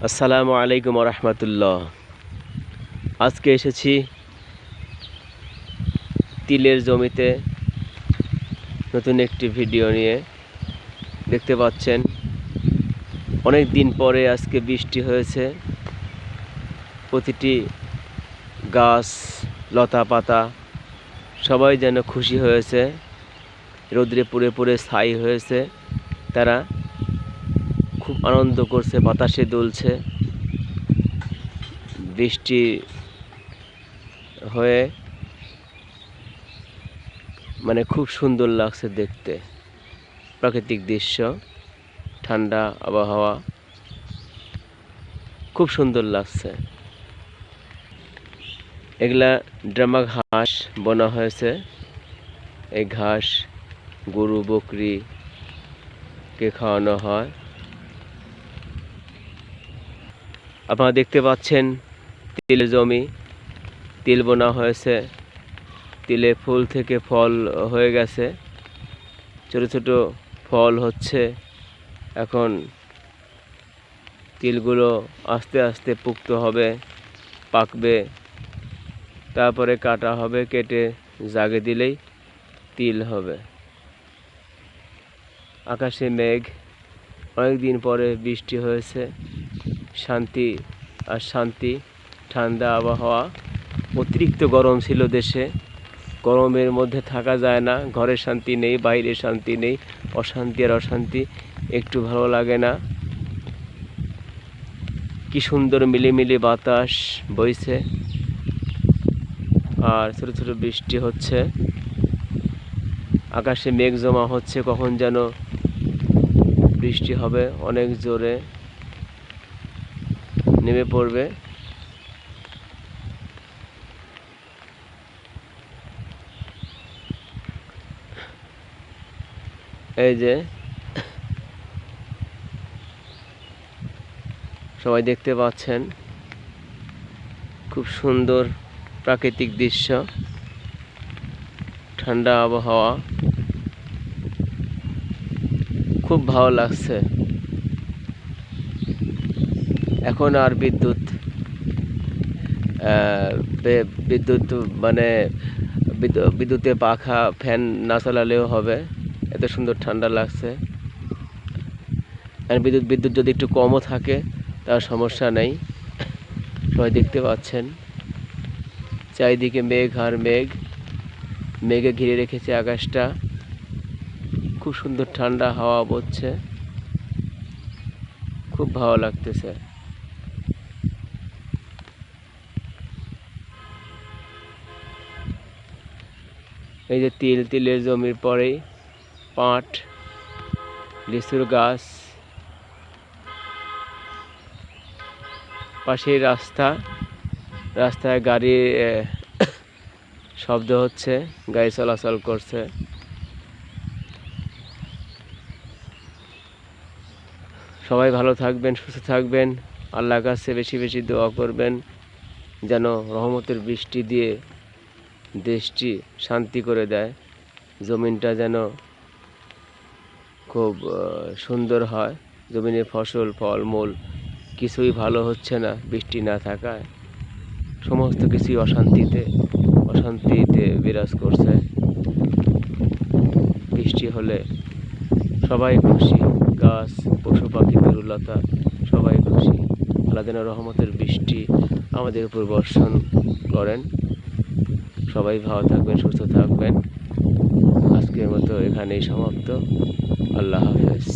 আসসালামু আলাইকুম রহমতুল্লাহ। আজকে এসেছি তিলের জমিতে নতুন একটি ভিডিও নিয়ে। দেখতে পাচ্ছেন অনেক দিন পরে আজকে বৃষ্টি হয়েছে। প্রতিটি গাছ লতা পাতা সবাই যেন খুশি হয়েছে, রোদ্রে পুড়ে পুড়ে ছাই হয়েছে। তারা খুব আনন্দ করছে, বাতাসে দুলছে। বৃষ্টি হয়ে খুব সুন্দর লাগছে দেখতে। প্রাকৃতিক দৃশ্য, ঠান্ডা আবহাওয়া, খুব সুন্দর লাগছে। এগুলা ড্রামা ঘাস বোনা হয়েছে। এই ঘাস গরু বকরিকে খাওয়ানো হয়। আপনারা দেখতে পাচ্ছেন তিলের জমি, তিল বোনা হয়েছে। তিলে ফুল থেকে ফল হয়ে গেছে, ছোট ছোট ফল হচ্ছে। এখন তিলগুলো আস্তে আস্তে পুক্ত হবে, পাকবে, তারপরে কাটা হবে। কেটে জাগে দিলেই তিল হবে। আকাশে মেঘ, অনেকদিন পরে বৃষ্টি হয়েছে। শান্তি আর শান্তি, ঠান্ডা আবহাওয়া। অতিরিক্ত গরম ছিল দেশে, গরমের মধ্যে থাকা যায় না। ঘরে শান্তি নেই, বাইরে শান্তি নেই, অশান্তি আর অশান্তি, একটু ভালো লাগে না। কি সুন্দর মিলিমিলি বাতাস বইছে আর ছোট ছোট বৃষ্টি হচ্ছে। আকাশে মেঘ জমা হচ্ছে, কখন যেন বৃষ্টি হবে, অনেক জোরে নেমে পড়বে। এই যে সবাই দেখতে পাচ্ছেন, খুব সুন্দর প্রাকৃতিক দৃশ্য, ঠান্ডা আবহাওয়া, খুব ভালো লাগছে। এখন আর বিদ্যুতে পাখা ফ্যান না চালালেও হবে, এত সুন্দর ঠান্ডা লাগছে। আর বিদ্যুৎ যদি একটু কমও থাকে তার সমস্যা নেই। সবাই দেখতে পাচ্ছেন চারিদিকে মেঘ আর মেঘ, মেঘে ঘিরে রেখেছে আকাশটা। খুব সুন্দর ঠান্ডা হাওয়া বইছে, খুব ভালো লাগতেছে। এই যে তিলের জমির পরেই পাট, লিচুর গাছ, পাশেই রাস্তায় গাড়ির শব্দ হচ্ছে, গাড়ি চলাচল করছে। সবাই ভালো থাকবেন, সুস্থ থাকবেন। আল্লাহর কাছে বেশি বেশি দোয়া করবেন যেন রহমতের বৃষ্টি দিয়ে দেশটি শান্তি করে দেয়, জমিনটা যেন খুব সুন্দর হয়। জমিনের ফসল ফলমূল কিছুই ভালো হচ্ছে না বৃষ্টি না থাকায়। সমস্ত কিছুই অশান্তিতে বিরাজ করছে। বৃষ্টি হলে সবাই খুশি, গাছ পশু পাখি তরুলতা সবাই খুশি। আল্লাহ যেন রহমতের বৃষ্টি আমাদের উপর বর্ষণ করেন। সবাই ভালো থাকবেন, সুস্থ থাকবেন। আজকের মতো এখানেই সমাপ্ত। আল্লাহ হাফেজ।